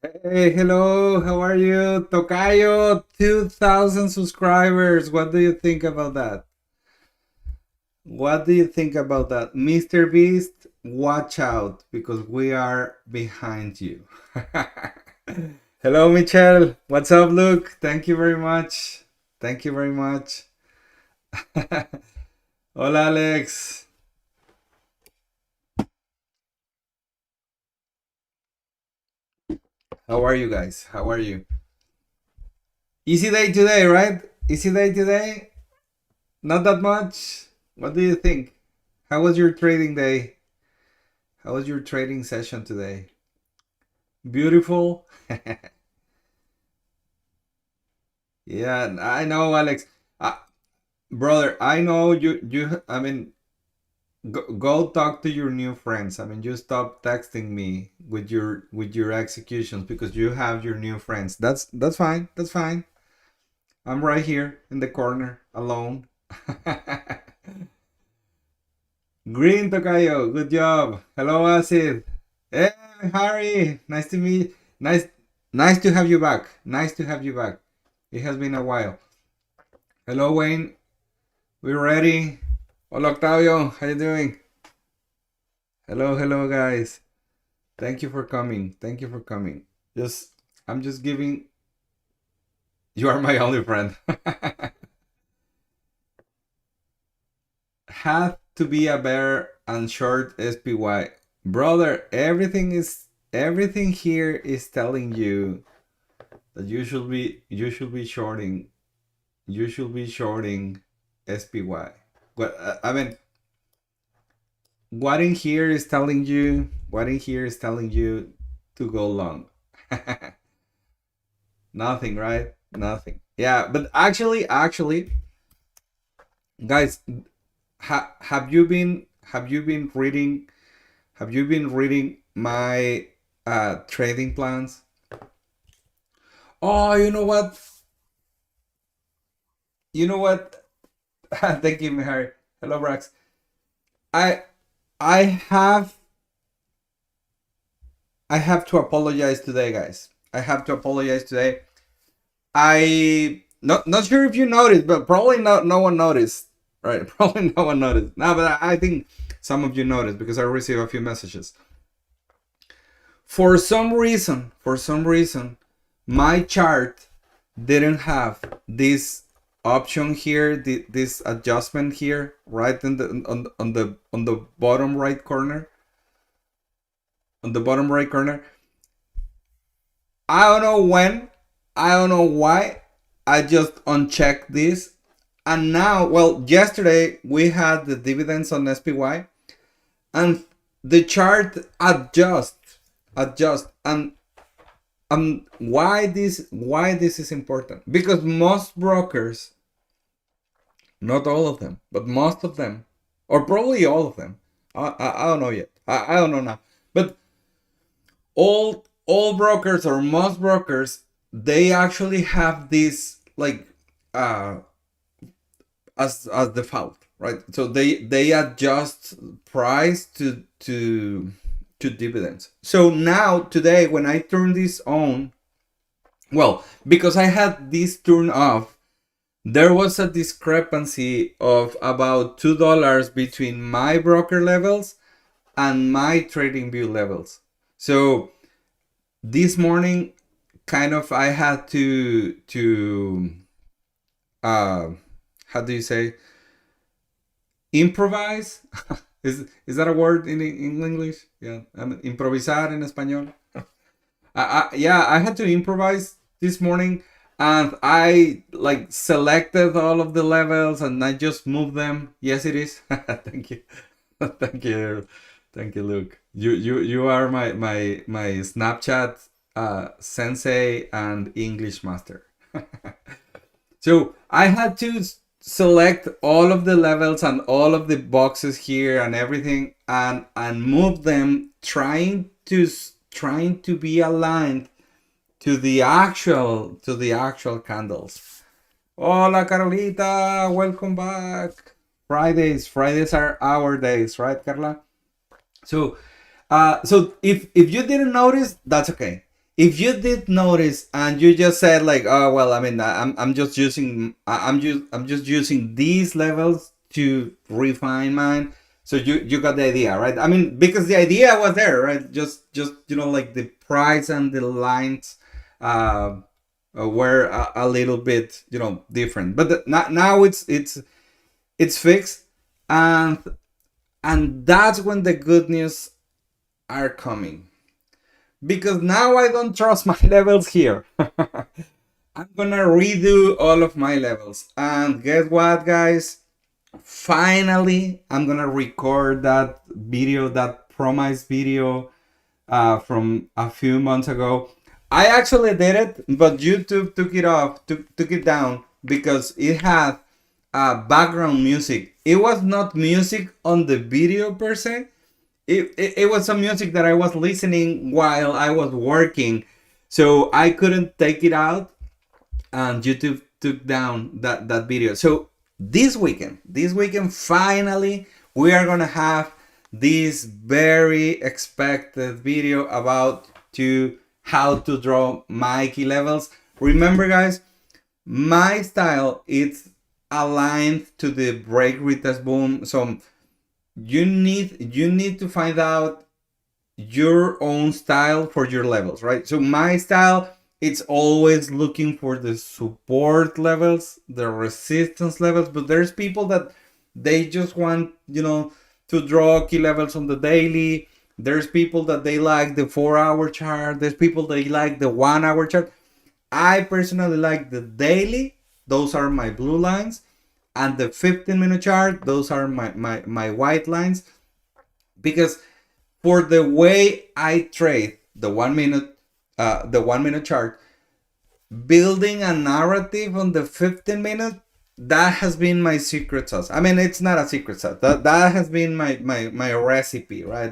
Hey, hello, how are you? Tocayo, 2,000 subscribers. What do you think about that? What do you think about that? Mr. Beast, watch out because we are behind you. Hello, Michelle. What's up, Luke? Thank you very much. Thank you very much. Hola, Alex. How are you guys? How are you? Easy day today, right? Easy day today? Not that much? What do you think? How was your trading day? How was your trading session today? Beautiful. Yeah, I know, Alex. Uh, Brother, I know you. I mean, go talk to your new friends. I mean, you stop texting me with your executions because you have your new friends. That's fine. That's fine. I'm right here in the corner alone. Green Tokayo, good job. Hello, Acid. Hey, Harry. Nice to meet. Nice to have you back. Nice to have you back. It has been a while. Hello, Wayne. We're ready. Hola, Octavio. How you doing? Hello, guys. Thank you for coming. Thank you for coming. Just, I'm just giving. You are my only friend. Have to be a bear and short SPY, brother. Everything here is telling you that you should be shorting SPY. What I mean, what in here is telling you to go long. Nothing, right? Nothing. Yeah, but actually, guys, have you been reading my trading plans? Oh, you know what? You know what? Thank you, Harry. Hello, Brax. I I have I have to apologize today, guys. I have to apologize today. I not sure if you noticed, but probably no one noticed. Right? Probably no one noticed. No, but I think some of you noticed because I received a few messages. For some reason, my chart didn't have this option here, this adjustment here, right in the on the bottom right corner. On the bottom right corner, I don't know when, I don't know why. I just unchecked this, and now, well, yesterday we had the dividends on SPY, and the chart adjust, and why this is important, because most brokers, not all of them, but most of them, or probably all of them, I don't know yet. I don't know now, but all brokers or most brokers, they actually have this like uh as default, right? So they adjust price to dividends. So now today when I turn this on, well, because I had this turn off, there was a discrepancy of about $2 between my broker levels and my trading view levels. So this morning, kind of, I had to uh how do you say, improvise? Is that a word in English? Yeah, I mean, improvisar en español. Yeah, I had to improvise this morning, and I like selected all of the levels and I just moved them. Yes, it is. Thank you. Thank you. Thank you, Luke. You are my Snapchat sensei and English master. So I had to select all of the levels and all of the boxes here and everything, and move them, trying to be aligned to the actual candles. Hola, Carolita, welcome back. Fridays are our days, right, Carla? So, so if you didn't notice, that's okay. if you did notice and you just said like, oh well, I mean, I'm just using I'm just using these levels to refine mine. So you got the idea, right? I mean, because the idea was there, right? Just like the price and the lines uh, were a little bit different, but now it's fixed, and that's when the good news are coming, because now I don't trust my levels here. I'm gonna redo all of my levels. And guess what, guys? Finally, I'm gonna record that video, that promise video from a few months ago. I actually did it, but YouTube took it off, took it down because it had background music. It was not music on the video per se. It was some music that I was listening while I was working, so I couldn't take it out, and YouTube took down that video. So this weekend, finally, we are gonna have this very expected video about to how to draw my key levels. Remember, guys, my style is aligned to the break retest boom, so you need to find out your own style for your levels, right? So my style, it's always looking for the support levels, the resistance levels, but there's people that they just want, to draw key levels on the daily. There's people that they like the 4 hour chart. There's people that like the 1 hour chart. I personally like the daily. Those are my blue lines. And the 15-minute chart, those are my white lines. Because for the way I trade the 1 minute chart, building a narrative on the 15 minute, that has been my secret sauce. I mean, it's not a secret sauce. That has been my recipe, right?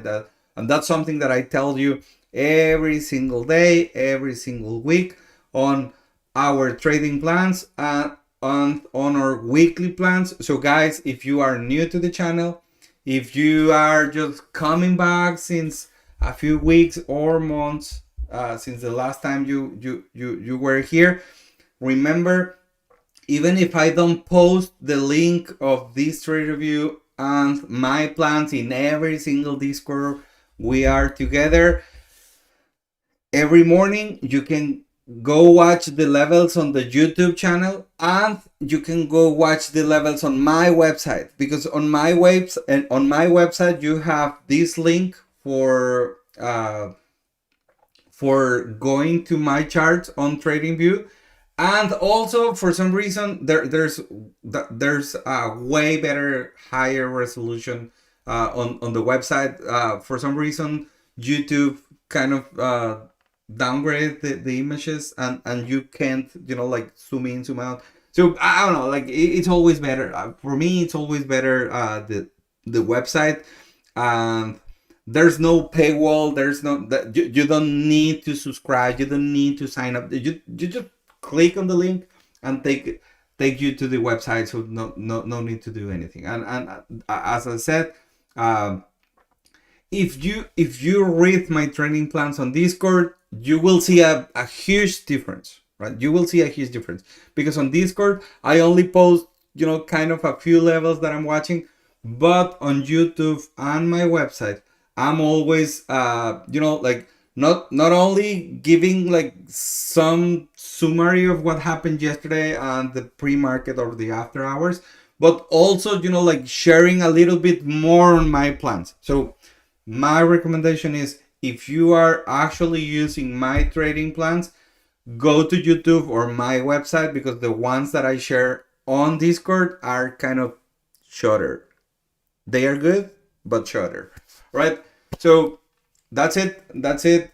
And that's something that I tell you every single day, every single week on our trading plans and on our weekly plans. So guys, if you are new to the channel, if you are just coming back since a few weeks or months, since the last time you were here, remember, even if I don't post the link of this trade review and my plans in every single Discord we are together, every morning you can go watch the levels on the YouTube channel, and you can go watch the levels on my website, because on my website you have this link for going to my charts on TradingView. And also, for some reason, there's a way better, higher resolution on the website. For some reason, YouTube kind of downgrade the images, and you can't like zoom in, zoom out. So I don't know, like it's always better for me. It's always better the website. And there's no paywall. There's no that you don't need to subscribe. You don't need to sign up. You just click on the link and take you to the website. So no need to do anything. And as I said, if you read my training plans on Discord, you will see a huge difference, right? You will see a huge difference, because on Discord I only post kind of a few levels that I'm watching, but on YouTube and my website, I'm always like not only giving like some summary of what happened yesterday and the pre-market or the after hours, but also like sharing a little bit more on my plans. So my recommendation is, if you are actually using my trading plans, go to YouTube or my website, because the ones that I share on Discord are kind of shorter. They are good, but shorter, right? So that's it.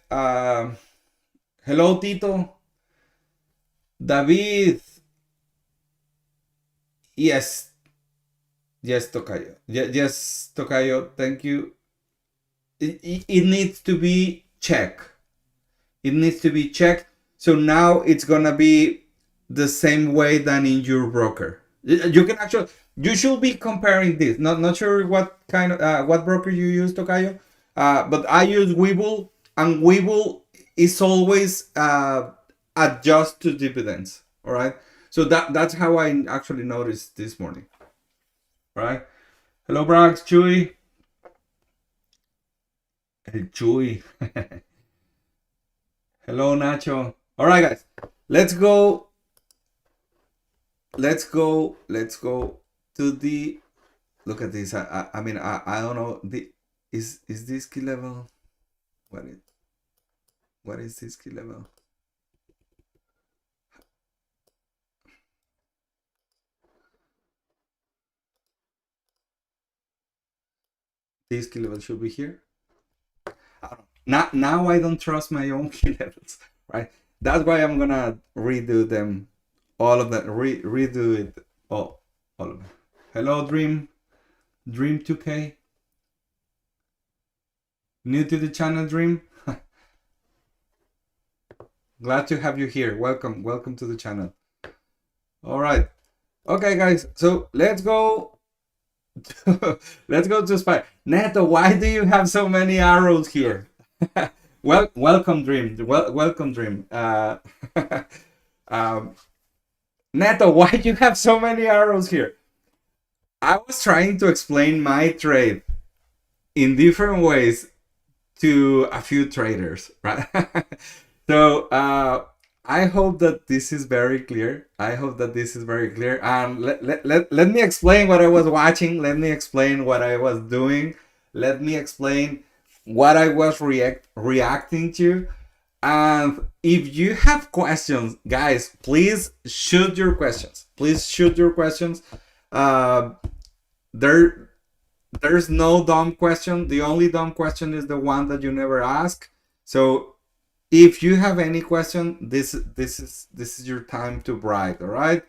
Hello, Tito. David. Yes. Yes, Tocayo. Yes, Tocayo. Thank you. It needs to be checked. It needs to be checked. So now it's gonna be the same way than in your broker. You can actually, you should be comparing this. Not sure what kind of what broker you use, Tocayo, but I use Webull, and Webull is always adjust to dividends. All right. So that's how I actually noticed this morning. All right. Hello, Brax, Chewy. El Chewy. Hello, Nacho. All right, guys. Let's go. Let's go to the. Look at this. I mean, I don't know. Is this key level? What is what is this key level? This key level should be here. Now I don't trust my own key levels, right? That's why I'm gonna redo them, all of them. Redo it all of them. Hello, Dream 2K. New to the channel, Dream. Glad to have you here. Welcome to the channel. All right, okay, guys. So let's go. Let's go to SPY. Neto, why do you have so many arrows here? Welcome, Dream. Welcome, Dream. Um, Neto, why do you have so many arrows here? I was trying to explain my trade in different ways to a few traders, right? So I hope that this is very clear. I hope that this is very clear. Let me explain what I was watching. Let me explain what I was doing. Let me explain what I was reacting to. And if you have questions, guys, please shoot your questions. Please shoot your questions. Uh, there's no dumb question. The only dumb question is the one that you never ask. So if you have any question, this is your time to bright. All right.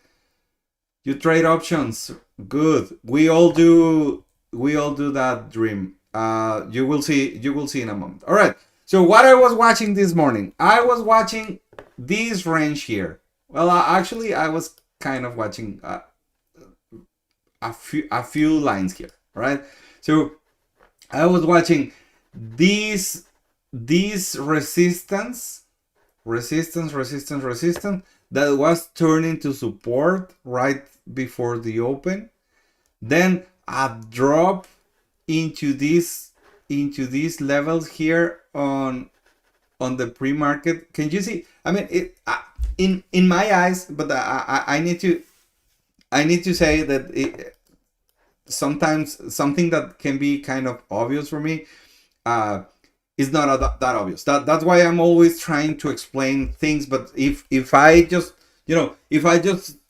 You trade options. Good. We all do that, Dream. You will see in a moment. All right. So what I was watching this morning, I was watching this range here. Well, actually, I was kind of watching a few lines here. All right. So I was watching these resistance that was turning to support right before the open, then a drop into these levels here on the pre-market. Can you see? I mean, it in my eyes, but I need to say that sometimes something that can be kind of obvious for me is not that obvious. That's why I'm always trying to explain things. But if I just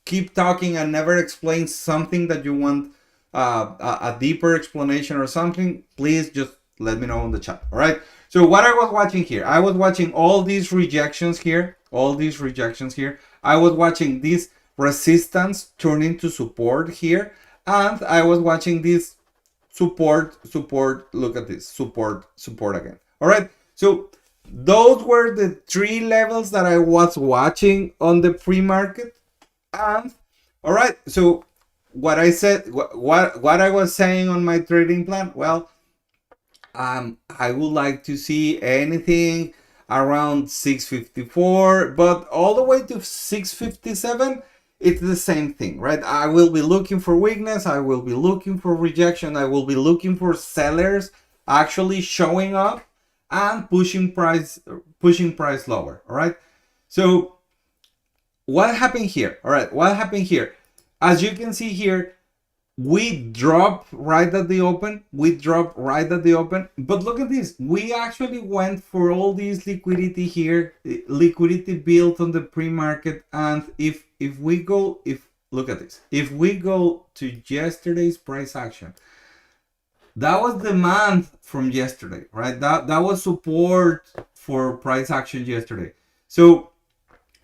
keep talking and never explain something that you want a deeper explanation or something, please just let me know in the chat. All right. So what I was watching here, I was watching all these rejections here. I was watching this resistance turn into support here. And I was watching this support. Look at this, support again. All right. So those were the three levels that I was watching on the pre-market. And all right. So what I said, what I was saying on my trading plan, well, I would like to see anything around 654, but all the way to 657, it's the same thing, right? I will be looking for weakness. I will be looking for rejection. I will be looking for sellers actually showing up and pushing price lower. All right. So what happened here? All right. What happened here? As you can see here, we dropped right at the open. But look at this. We actually went for all this liquidity here, liquidity built on the pre-market. And if we go, look at this. If we go to yesterday's price action, that was demand from yesterday, right? That was support for price action yesterday. So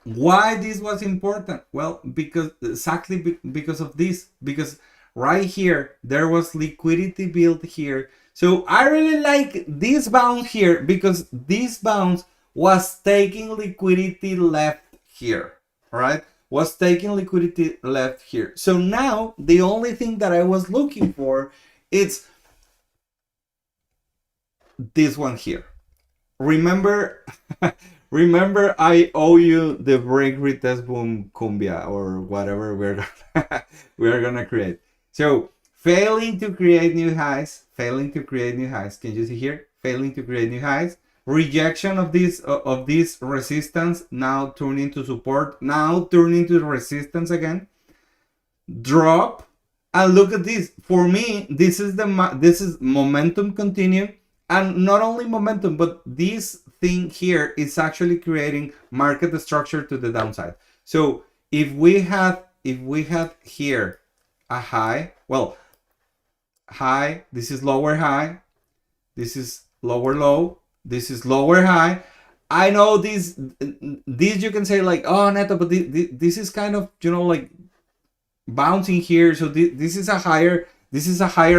why this was important? Well, because of this, because right here there was liquidity built here. So I really like this bounce here because this bounce was taking liquidity left here, right? Was taking liquidity left here. So now the only thing that I was looking for is this one here. Remember Remember, I owe you the break retest boom cumbia or whatever we're gonna create. So failing to create new highs, failing to create new highs. Can you see here? Failing to create new highs. Rejection of this resistance, now turning to support, now turning to resistance again. Drop, and look at this. For me, this is momentum continue, and not only momentum, but this thing here is actually creating market structure to the downside. So if we had here a high, well, high, this is lower high, this is lower low, this is lower high. I know these you can say like, oh Neto, but this is kind of, you know, like bouncing here. So this is a higher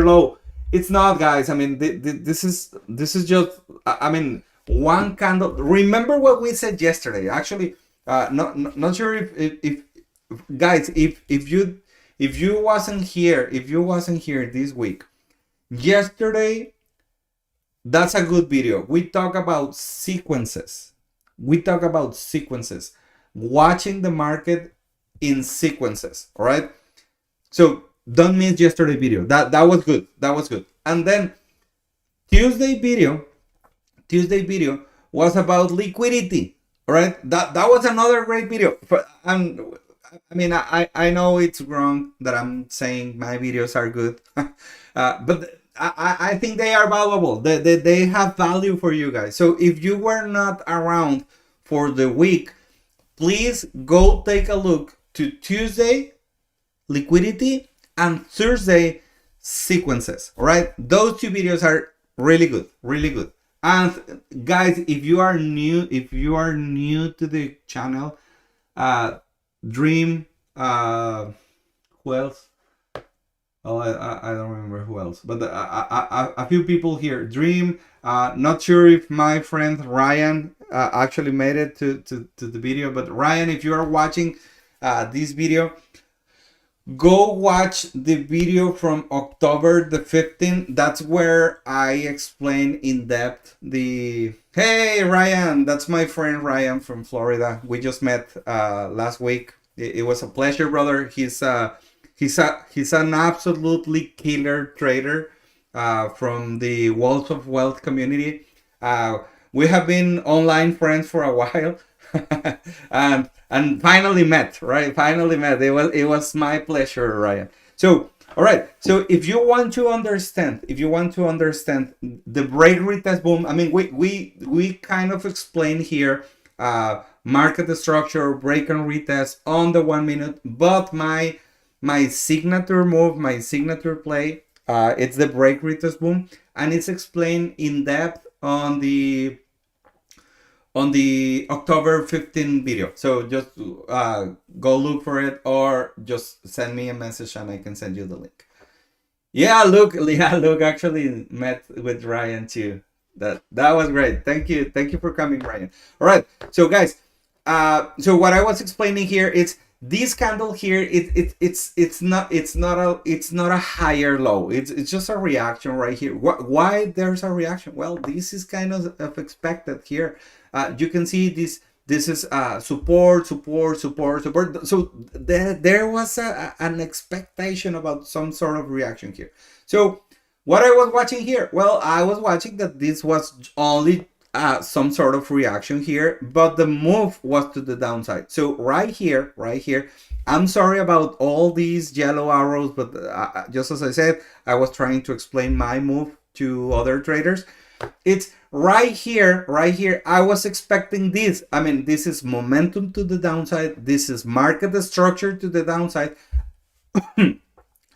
low. It's not, guys. I mean, this is just, I mean, one candle. Remember what we said yesterday? Actually, not sure if guys, if you wasn't here, this week, yesterday, that's a good video. We talk about sequences. Watching the market in sequences. All right. So don't miss yesterday video. That was good. And then Tuesday video was about liquidity. All right. That was another great video. And I mean, I know it's wrong that I'm saying my videos are good, but I think they are valuable. They have value for you guys. So if you were not around for the week, please go take a look to Tuesday liquidity and Thursday sequences. All right, those two videos are really good. And guys, if you are new to the channel, Dream, who else? Oh, I don't remember who else, but a few people here. Dream, not sure if my friend Ryan actually made it to the video, but Ryan, if you are watching this video, go watch the video from October the 15th. That's where I explain in depth the... Hey Ryan, that's my friend Ryan from Florida. We just met last week. It was a pleasure, brother. He's an absolutely killer trader from the Walls of Wealth community. We have been online friends for a while, and finally met. Right, finally met. It was my pleasure, Ryan. So, all right. So, if you want to understand the break retest boom, I mean, we kind of explain here market structure, break and retest on the 1 minute, but my signature move, my signature play, it's the break retest boom, and it's explained in depth on the October 15 video. So just go look for it, or just send me a message and I can send you the link. Yeah, Luke actually met with Ryan too. That was great. Thank you for coming, Ryan. All right, so guys, so what I was explaining here is this candle here. It's not a higher low. It's just a reaction right here. Why there's a reaction? Well, this is kind of expected here. You can see this is support. So there was an expectation about some sort of reaction here. So what I was watching here, well, I was watching that this was only some sort of reaction here, but the move was to the downside. So right here, I'm sorry about all these yellow arrows, but just as I said, I was trying to explain my move to other traders. It's right here. I was expecting this. I mean, this is momentum to the downside. This is market structure to the downside.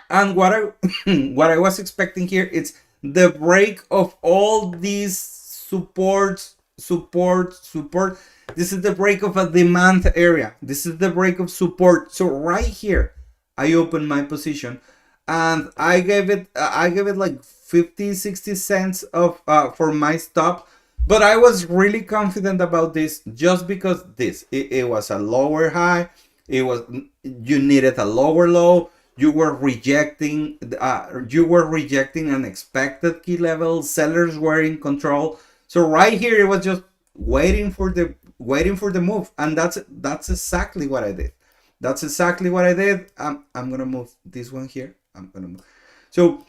And what I was expecting here is the break of all these support. This is the break of a demand area. This is the break of support. So right here, I opened my position, and I gave it like 50-60 cents of for my stop. But I was really confident about this just because it was a lower high. You needed a lower low. You were rejecting an expected key level. Sellers were in control. So right here, it was just waiting for the waiting for the move, and that's exactly what I did. That's exactly what I did. I'm gonna move this one here. I'm gonna move. So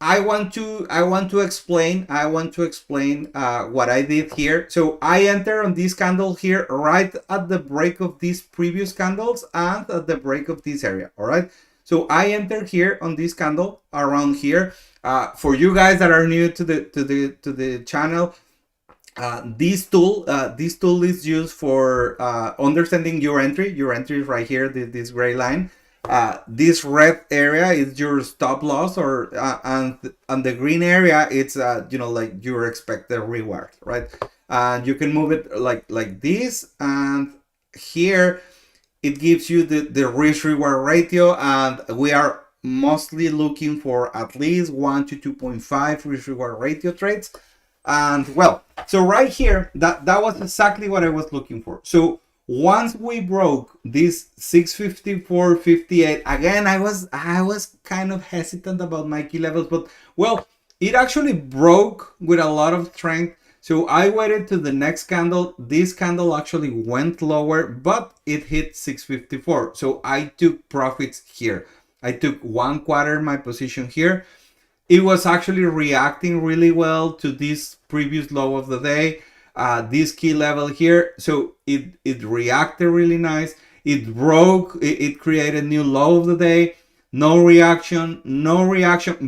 I want to explain what I did here. So I enter on this candle here right at the break of these previous candles and at the break of this area. All right. So I enter here on this candle around here. For you guys that are new to the channel, this tool is used for understanding your entry. Your entry is right here, this gray line. This red area is your stop loss, or and the green area, it's like your expected reward, right? And you can move it like this, and here it gives you the risk reward ratio, and we are mostly looking for at least 1 to 2.5 risk reward ratio trades. And well, so right here, that was exactly what I was looking for. So once we broke this 654.58, again, I was kind of hesitant about my key levels, but well, it actually broke with a lot of strength. So I waited to the next candle. This candle actually went lower, but it hit 654. So I took profits here. I took 1/4 my position here. It was actually reacting really well to this previous low of the day, this key level here. So it reacted really nice. It broke, it created new low of the day. No reaction.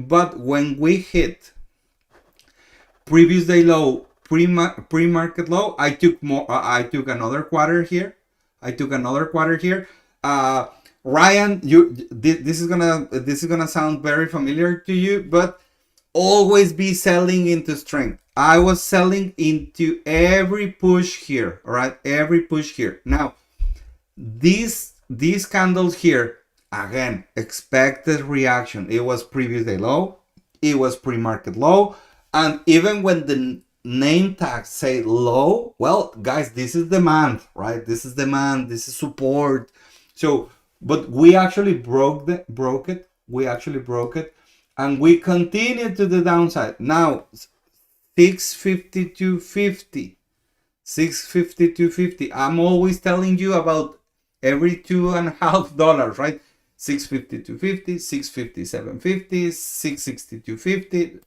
But when we hit previous day low, pre-market low, I took more. I took another quarter here. Ryan, this is gonna sound very familiar to you, but always be selling into strength. I was selling into every push here, all right? Every push here. Now, these candles here, again, expected reaction. It was previous day low, it was pre-market low, and even when the name tags say low, well, guys, this is demand, right? This is demand, this is support. So, but we actually broke it. We actually broke it, and we continued to the downside. Now, 652.50. 652.50. I'm always telling you about every $2.5, right? 652.50, 657.50, 662.50.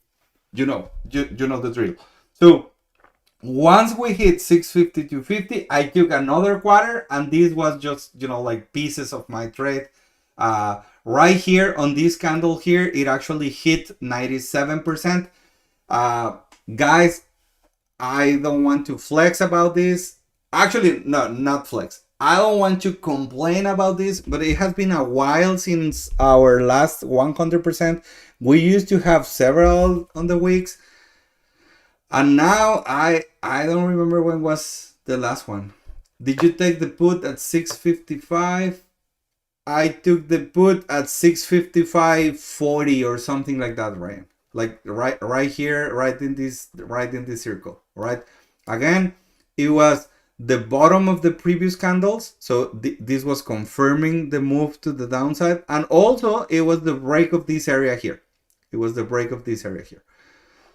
You know the drill. So once we hit 652.50, I took another quarter, and this was just like pieces of my trade. Right here on this candle here, it actually hit 97%. Guys, I don't want to flex about this. Actually, no, not flex. I don't want to complain about this, but it has been a while since our last 100%. We used to have several on the weeks, and now I don't remember when was the last one. Did you take the put at 655? I took the put at 655.40 or something like that, right? Like right here, right in this circle, right? Again, it was the bottom of the previous candles, so this was confirming the move to the downside, and also it was the break of this area here.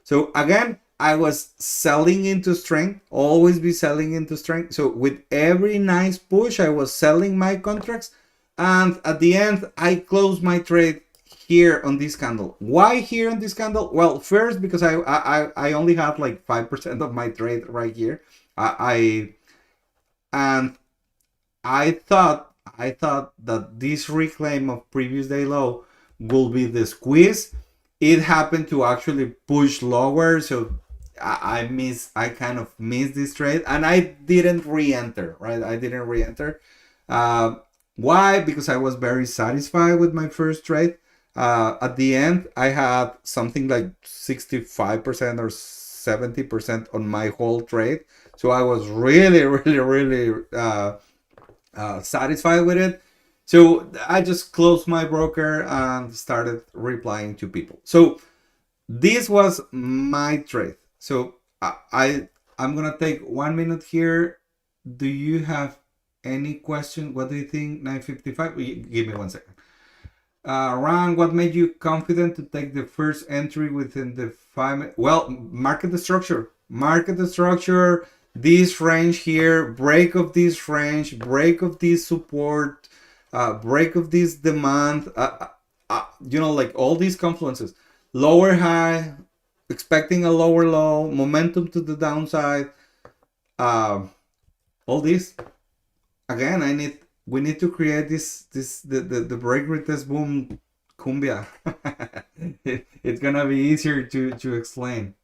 So again, I was selling into strength, always be selling into strength. So with every nice push, I was selling my contracts, and at the end, I closed my trade here on this candle. Why here on this candle? Well, first, because I only had like 5% of my trade right here. I thought that this reclaim of previous day low will be the squeeze. It happened to actually push lower, so I kind of missed this trade, and I didn't re-enter, right? Why? Because I was very satisfied with my first trade. At the end, I had something like 65% or 70% on my whole trade. So I was really satisfied with it. So I just closed my broker and started replying to people. So this was my trade. So I'm gonna take 1 minute here. Do you have any question? What do you think? 9:55. Give me 1 second. Ron, what made you confident to take the first entry within the 5 minutes? Well, market the structure. this range here, break of this range, break of this support, break of this demand, like all these confluences, lower high, expecting a lower low, momentum to the downside, uh, all this. Again, we need to create the break retest boom cumbia. It's gonna be easier to explain.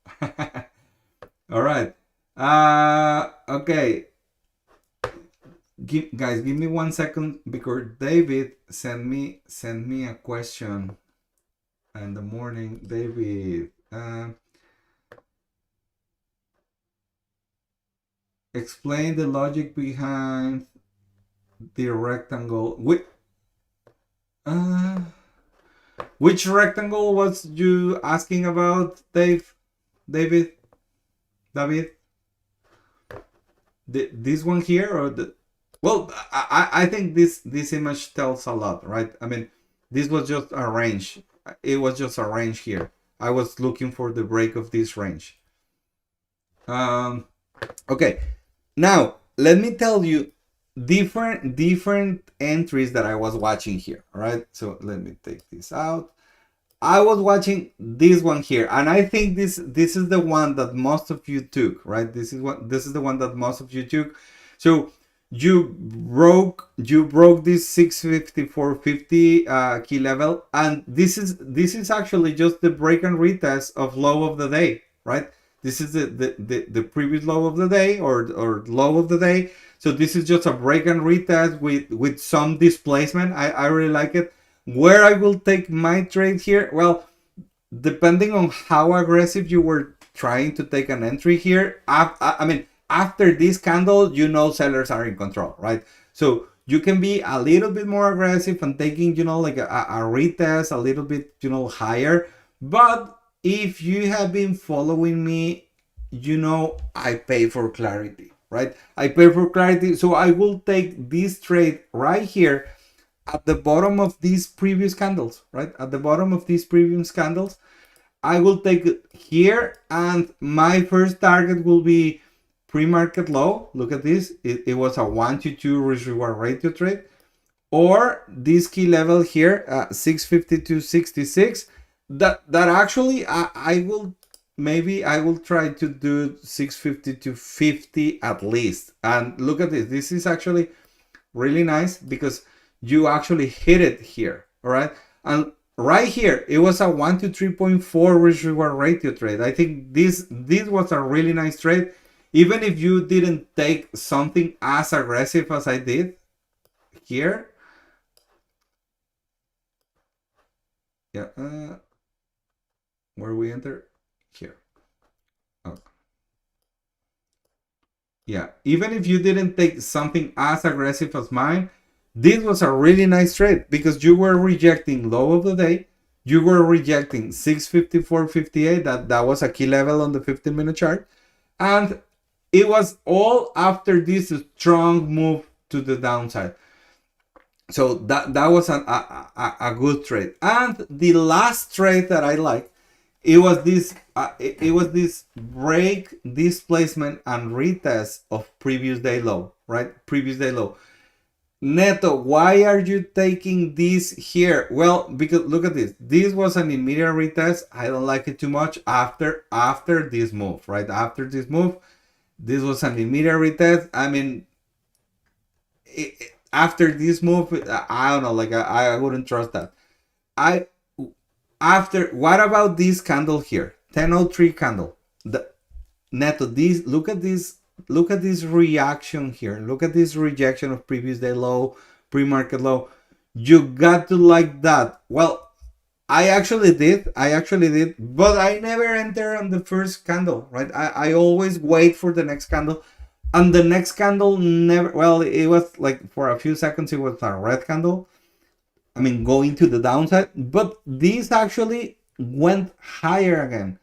All right. Okay. Guys, give me 1 second because David sent me a question in the morning. David, explain the logic behind the rectangle. Which rectangle was you asking about, David? David? This one here or the? Well, I think this image tells a lot, right? I mean, this was just a range. It was just a range here. I was looking for the break of this range. Okay. Now let me tell you different entries that I was watching here. All right. So let me take this out. I was watching this one here, and I think this is the one that most of you took, right? This is the one that most of you took. So you broke this 654.50 key level, and this is actually just the break and retest of low of the day, right? This is the previous low of the day or low of the day. So this is just a break and retest with some displacement. I really like it. Where I will take my trade here, well, depending on how aggressive you were trying to take an entry here, I mean, after this candle, sellers are in control, right? So you can be a little bit more aggressive and taking, like a retest a little bit, higher. But if you have been following me, I pay for clarity, right? I pay for clarity. So I will take this trade right here at the bottom of these previous candles, right? At the bottom of these previous candles, I will take it here, and my first target will be pre-market low. Look at this. It was a 1-to-2 risk reward ratio trade. Or this key level here, 652.66. That actually I will try to do 652.50 at least. And look at this. This is actually really nice because you actually hit it here. All right. And right here, it was a 1 to 3.4 risk reward ratio trade. I think this was a really nice trade. Even if you didn't take something as aggressive as I did here. Yeah. Where we enter? Here. Oh. Yeah. Even if you didn't take something as aggressive as mine, this was a really nice trade because you were rejecting low of the day. You were rejecting 654.58. That was a key level on the 15-minute chart. And it was all after this strong move to the downside. So that was a good trade. And the last trade that I like, it was this break, displacement, and retest of previous day low, right? Previous day low. Neto, why are you taking this here? Well, because look at this. This was an immediate retest. I don't like it too much after this move, right? After this move, this was an immediate retest. I mean, after this move, I don't know, like I wouldn't trust that. What about this candle here? 1003 candle. Neto, look at this reaction here. Look at this rejection of previous day low, pre-market low. You got to like that. Well, I actually did, but I never enter on the first candle, right? I always wait for the next candle. And the next candle never, well, it was like for a few seconds, it was a red candle. I mean, going to the downside, but this actually went higher again.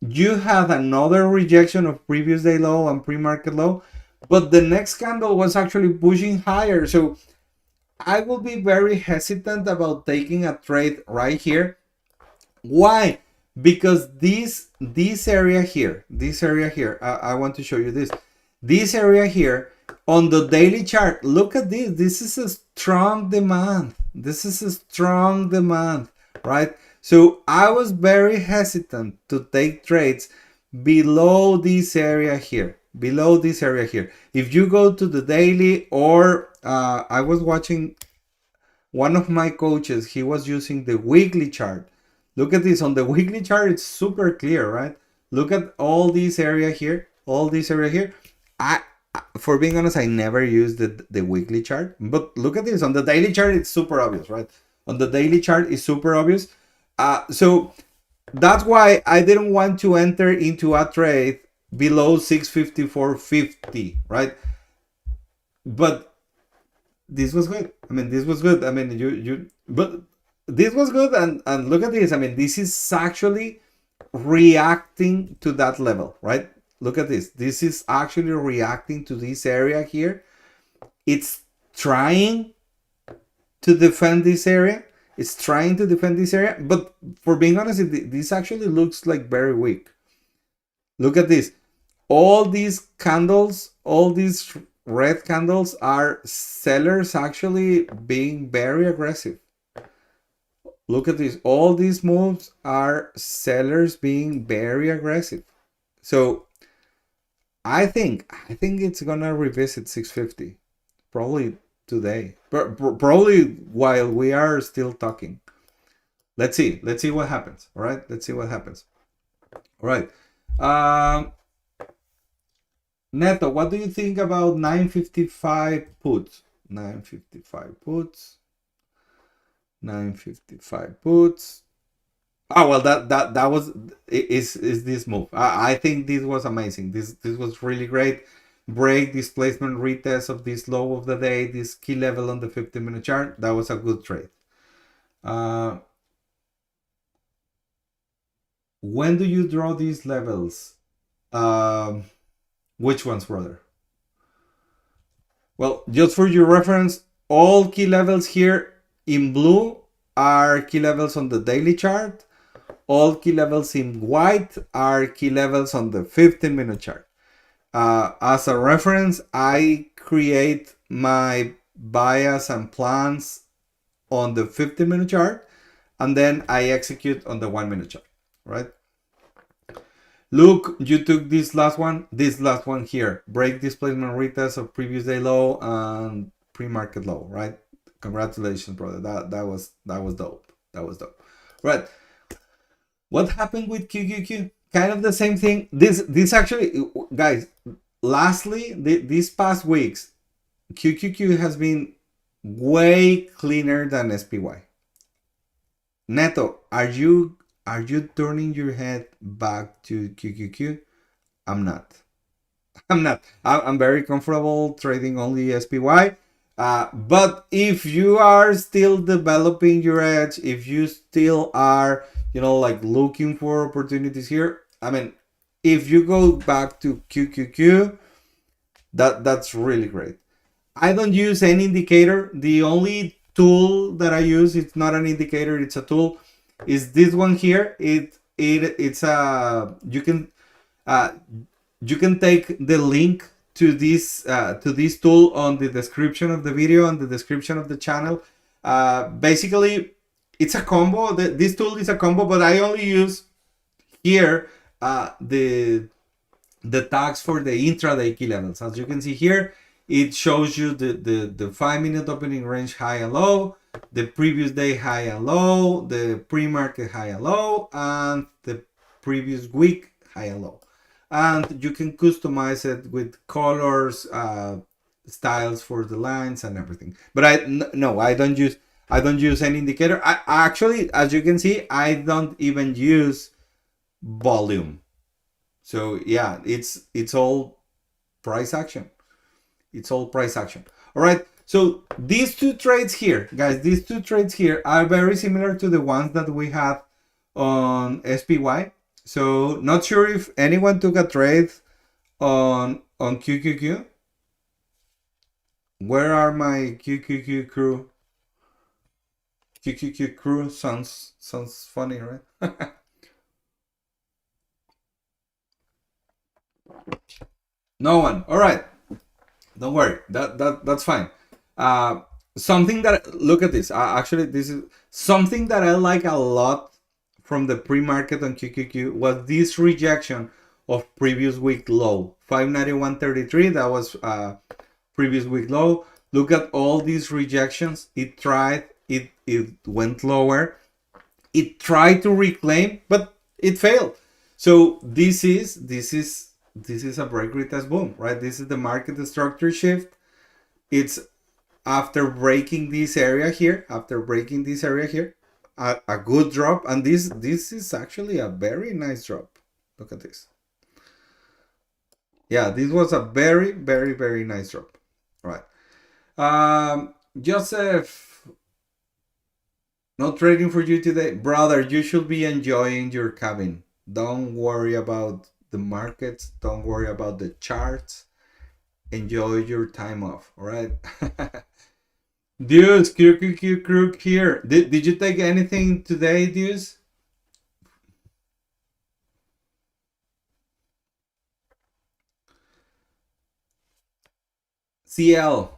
You had another rejection of previous day low and pre-market low, but the next candle was actually pushing higher. So I will be very hesitant about taking a trade right here. Why? because this area here, I want to show you this area here on the daily chart. Look at this. This is a strong demand. This is a strong demand, right? So I was very hesitant to take trades below this area here. Below this area here. If you go to the daily, or I was watching one of my coaches, he was using the weekly chart. Look at this. On the weekly chart, it's super clear, right? Look at all this area here, all this area here. For being honest, I never used the weekly chart, but look at this. On the daily chart, it's super obvious, right? On the daily chart, it's super obvious. So that's why I didn't want to enter into a trade below 654.50, right? But this was good. I mean, this was good. I mean, but this was good. And look at this. I mean, this is actually reacting to that level, right? Look at this. This is actually reacting to this area here. It's trying to defend this area. It's trying to defend this area. But for being honest, this actually looks like very weak. Look at this. All these candles, all these red candles are sellers actually being very aggressive. Look at this. All these moves are sellers being very aggressive. So I think it's gonna revisit 650 probably today, probably while we are still talking. Let's see what happens. All right, let's see what happens. All right. Neto, what do you think about 955 puts? 955 puts. 955 puts. Oh well, that was is this move. I think this was amazing. This was really great. Break, displacement, retest of this low of the day, this key level on the 15-minute chart. That was a good trade. When do you draw these levels? Which ones, brother? Well, just for your reference, all key levels here in blue are key levels on the daily chart. All key levels in white are key levels on the 15-minute chart. As a reference, I create my bias and plans on the 15-minute chart, and then I execute on the 1-minute chart, right? Look, you took this last one here. Break displacement retest of previous day low and pre-market low, right? Congratulations, brother. That was dope. That was dope. Right. What happened with QQQ? Kind of the same thing. This actually, guys, lastly, these past weeks, QQQ has been way cleaner than SPY. Neto, are you turning your head back to QQQ? I'm not. I'm very comfortable trading only SPY. But if you are still developing your edge, if you still are, like looking for opportunities here, I mean, if you go back to QQQ, that's really great. I don't use any indicator. The only tool that I use, it's not an indicator, it's a tool, is this one here. It's a you can take the link to this tool on the description of the video, on the description of the channel. Basically, it's a combo. This tool is a combo, but I only use here the tags for the intraday key levels. As you can see here, it shows you the 5-minute opening range high and low, the previous day high and low, the pre-market high and low, and the previous week high and low. And you can customize it with colors, styles for the lines and everything. But I don't use any indicator. I actually, as you can see, I don't even use volume. So yeah, it's all price action. It's all price action. All right. So these two trades here, guys, these two trades here are very similar to the ones that we had on SPY. So not sure if anyone took a trade on QQQ. Where are my QQQ crew? QQQ crew sounds funny, right? No one. All right. Don't worry. That's fine. Uh, Something that look at this. Actually, this is something that I like a lot from the pre-market on QQQ was this rejection of previous week low 591.33. That was previous week low. Look at all these rejections. It tried. It went lower. It tried to reclaim, but it failed. So this is a break retest boom, right? This is the market structure shift. It's after breaking this area here, a good drop, and this is actually a very nice drop. Look at this. Yeah, this was a very, very, very nice drop. All right. Joseph, no trading for you today. Brother, you should be enjoying your cabin. Don't worry about the markets. Don't worry about the charts. Enjoy your time off. All right. Deuce, crook here. Did you take anything today, Deuce? CL.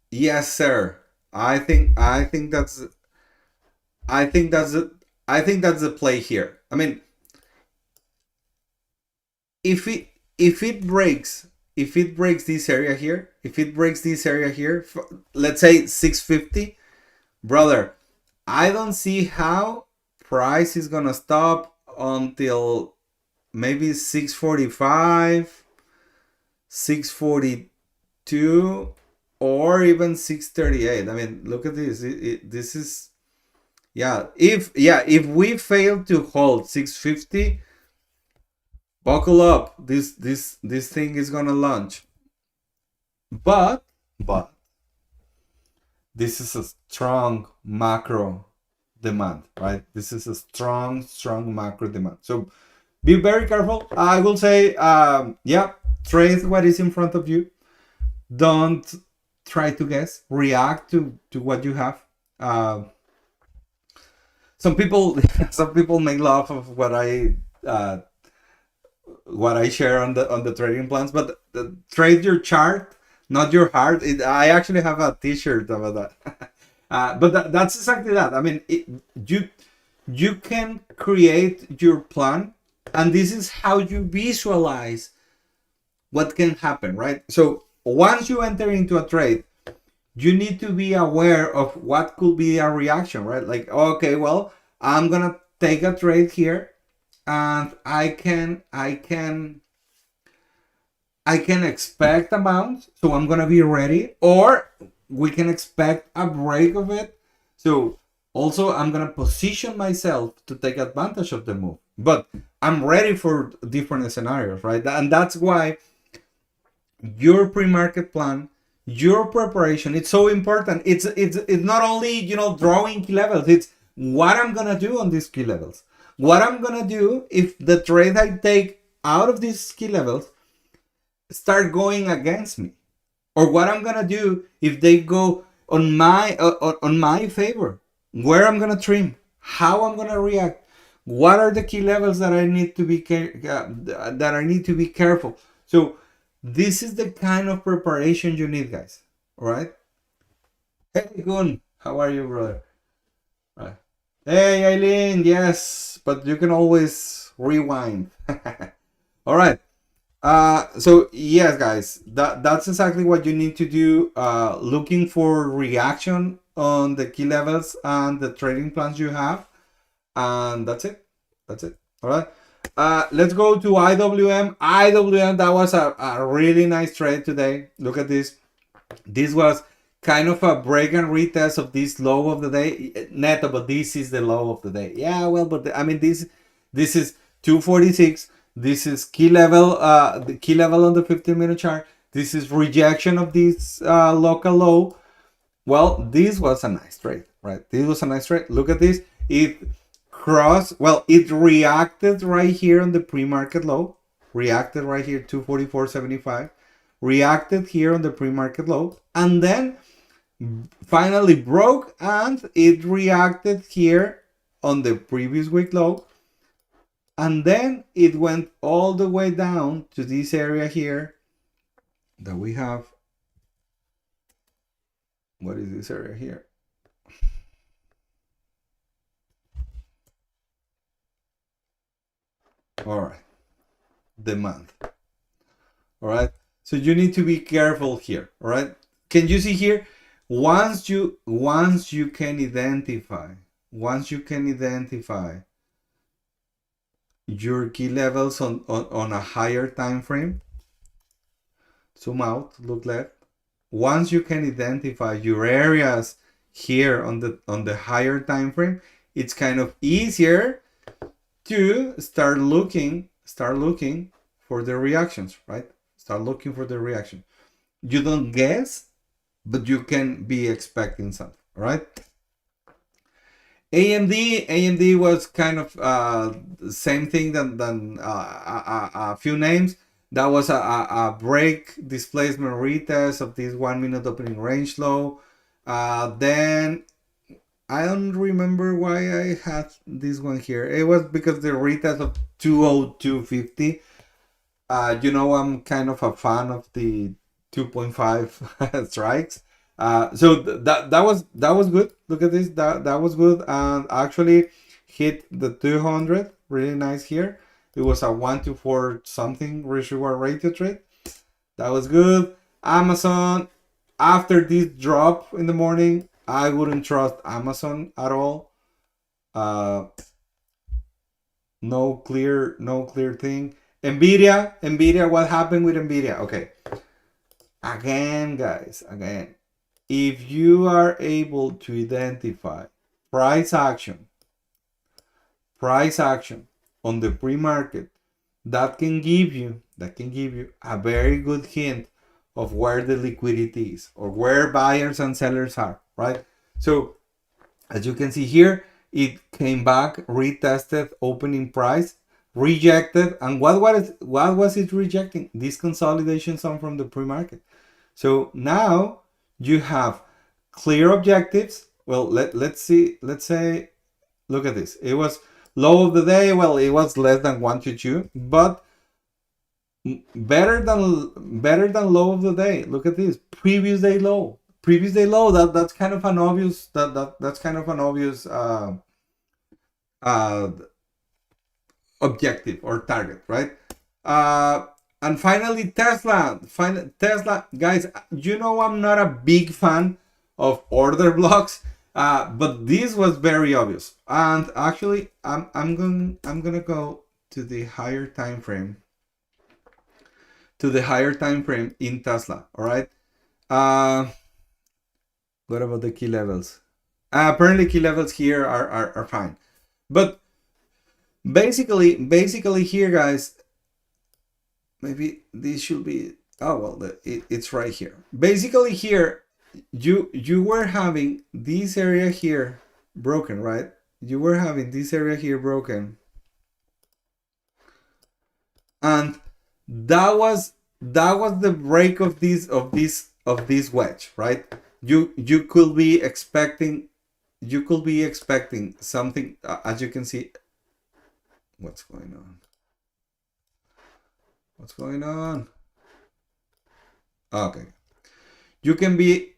Yes, sir. I think that's the I think that's the play here. I mean, if it breaks this area here, let's say 650, brother, I don't see how price is gonna stop until maybe 645, 642, or even 638. I mean, look at this. This is if we fail to hold 650, buckle up. This thing is gonna launch. But this is a strong macro demand, right? This is a strong macro demand. So be very careful. I will say, trade what is in front of you. Don't try to guess. React to what you have. Some people make love of what I share on the trading plans, but trade your chart, not your heart. I actually have a T-shirt about that. But that's exactly that. I mean, you can create your plan, and this is how you visualize what can happen, right? So once you enter into a trade, you need to be aware of what could be a reaction, right? Like, okay, well, I'm gonna take a trade here, and I can expect amount, so I'm gonna be ready, or we can expect a break of it. So also I'm gonna position myself to take advantage of the move, but I'm ready for different scenarios, right? And that's why your pre-market plan, your preparation, it's so important. It's not only drawing key levels, it's what I'm gonna do on these key levels, what I'm gonna do if the trade I take out of these key levels start going against me, or what I'm gonna do if they go on my favor, where I'm gonna trim, how I'm gonna react, what are the key levels that I need to be careful. So this is the kind of preparation you need, guys. All right. Hey, Gun, how are you, brother? Right. Hey, Eileen. Yes, but you can always rewind. All right. So yes, guys, that's exactly what you need to do. Looking for reaction on the key levels and the trading plans you have, and that's it. All right. Let's go to IWM. That was a really nice trade today. Look at this. This was kind of a break and retest of this low of the day. Neto, but this is the low of the day. Yeah, well, but I mean, this is 246. This is key level, the key level on the 15-minute chart. This is rejection of this local low. Well, this was a nice trade, right? This was a nice trade. Look at this. It reacted right here on the pre-market low. Reacted right here, 244.75. Reacted here on the pre-market low. And then finally broke, and it reacted here on the previous week low. And then it went all the way down to this area here, that we have. What is this area here? All right, the month. All right, so you need to be careful here. All right, can you see here? Once you can identify, once you can identify your key levels on a higher time frame, zoom out, look left. Once you can identify your areas here on the higher time frame, it's kind of easier to start looking for the reactions, right? Start looking for the reaction. You don't guess, but you can be expecting something, right? AMD was kind of the same thing than a few names. That was a break displacement retest of this 1 minute opening range low. Then I don't remember why I had this one here. It was because the retest of 20250. I'm kind of a fan of the 2.5 strikes. So that was good. Look at this. That was good, and actually hit the 200. Really nice here. It was a 1 to 4 something risk reward ratio trade. That was good. Amazon. After this drop in the morning, I wouldn't trust Amazon at all. Uh, no clear thing. Nvidia. What happened with Nvidia? Okay. Again, guys. Again, if you are able to identify price action on the pre-market, that can give you a very good hint of where the liquidity is or where buyers and sellers are, right? So as you can see here, it came back, retested opening price, rejected, and what was it rejecting? This consolidation zone from the pre-market. So now you have clear objectives. Well, let's see. Let's say, look at this. It was low of the day. Well, it was less than 122, but better than low of the day. Look at this. Previous day low. That's kind of an obvious. That's kind of an obvious uh, objective or target, right? And finally, Tesla. Tesla, guys. I'm not a big fan of order blocks, but this was very obvious. And actually, I'm gonna go to the higher time frame. In Tesla. All right. What about the key levels? Apparently, key levels here are fine, but basically here, guys, maybe this should be, oh well, it's right here. Basically here, you were having this area here broken, right? You were having this area here broken, and that was the break of this wedge, right? You could be expecting something, as you can see. What's going on? Okay, you can be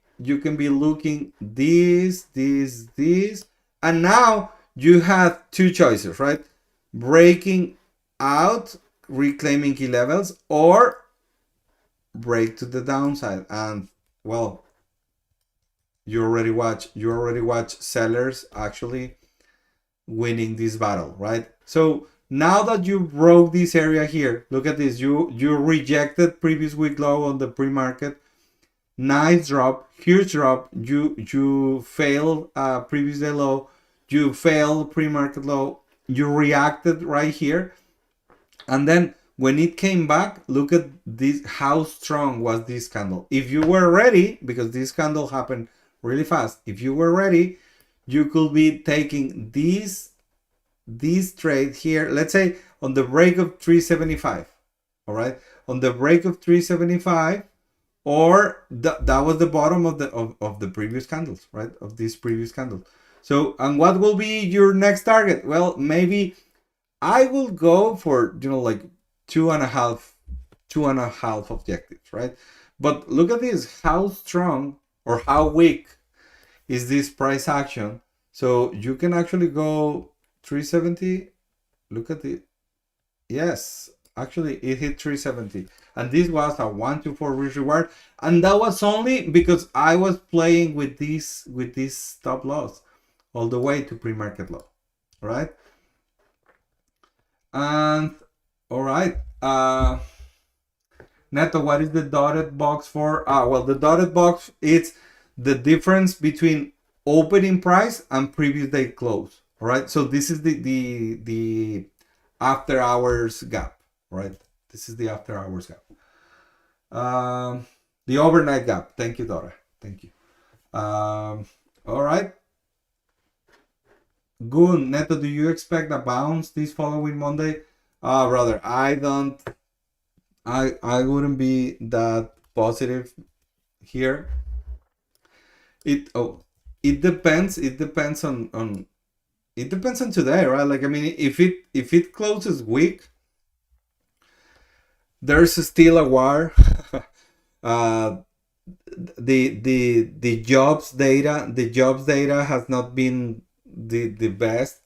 looking this, and now you have two choices, right? Breaking out, reclaiming key levels, or break to the downside. And well, you already watch sellers actually winning this battle, right? So now that you broke this area here, look at this. You rejected previous week low on the pre-market. Nice drop, huge drop. You failed previous day low. You failed pre-market low. You reacted right here, and then when it came back, look at this. How strong was this candle? If you were ready, because this candle happened really fast. If you were ready, you could be taking this trade here, let's say on the break of 375. All right, on the break of 375, or that was the bottom of the previous candles, right? Of this previous candle. So, and what will be your next target? Well, maybe I will go for like two and a half objectives, right? But look at this, how strong or how weak is this price action. So you can actually go 370. Look at it. Yes, actually it hit 370. And this was a 1 to 4 risk reward. And that was only because I was playing with this stop loss all the way to pre-market low. Right? And all right. Neto, what is the dotted box for? Well, the dotted box is the difference between opening price and previous day close. All right. So this is the after hours gap. Right. This is the after hours gap. The overnight gap. Thank you, Dora. Thank you. All right. Good. Neto, do you expect a bounce this following Monday? Brother, I don't. I wouldn't be that positive here. It depends. It depends on it depends on today, right? Like I mean, if it closes weak, there's still a war. uh, the jobs data has not been the best.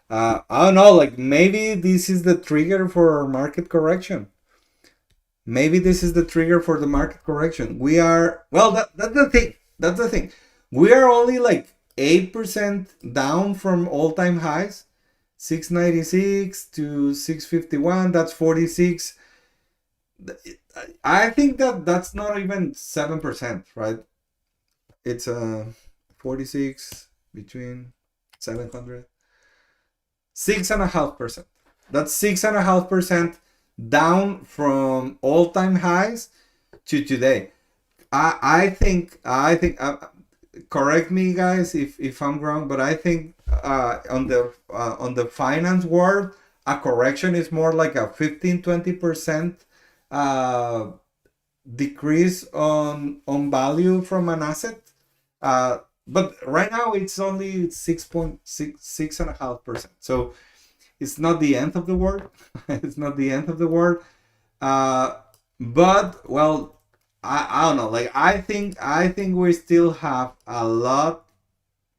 I don't know. Like maybe this is the trigger for market correction. Maybe this is the trigger for the market correction. We are well. That's the thing. That's the thing. We are only like 8% down from all-time highs, 696 to 651. That's 46. I think that's not even 7%, right? It's 46 between 700, 6.5%. That's 6.5% down from all-time highs to today. I think correct me guys if I'm wrong, but I think on the finance world, a correction is more like a 15-20% uh, decrease on value from an asset. But right now it's only 6.6 and a half percent. So it's not the end of the world. It's not the end of the world. Uh, but well, I don't know. Like I think we still have a lot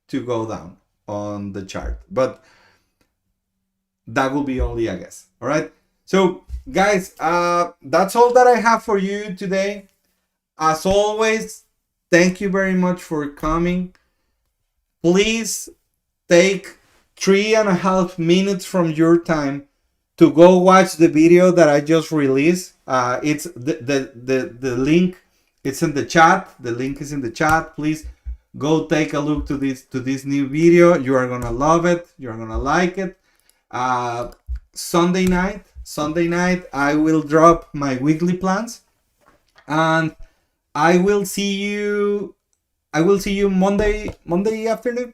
to go down on the chart, but that will be only a guess. All right. So guys, that's all that I have for you today. As always, thank you very much for coming. Please take 3.5 minutes from your time to go watch the video that I just released. It's the link. It's in the chat. The link is in the chat. Please go take a look to this new video. You are gonna love it. You are gonna like it. Sunday night, I will drop my weekly plans, and I will see you. Monday afternoon,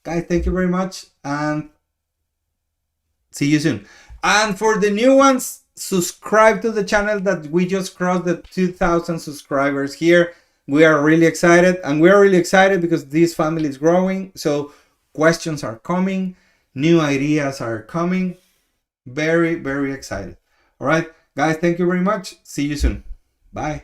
guys. Thank you very much, and see you soon. And for the new ones, subscribe to the channel that we just crossed the 2,000 subscribers here. We are really excited, and we are really excited because this family is growing. So questions are coming, new ideas are coming. Very, very excited. All right, guys, thank you very much. See you soon. Bye.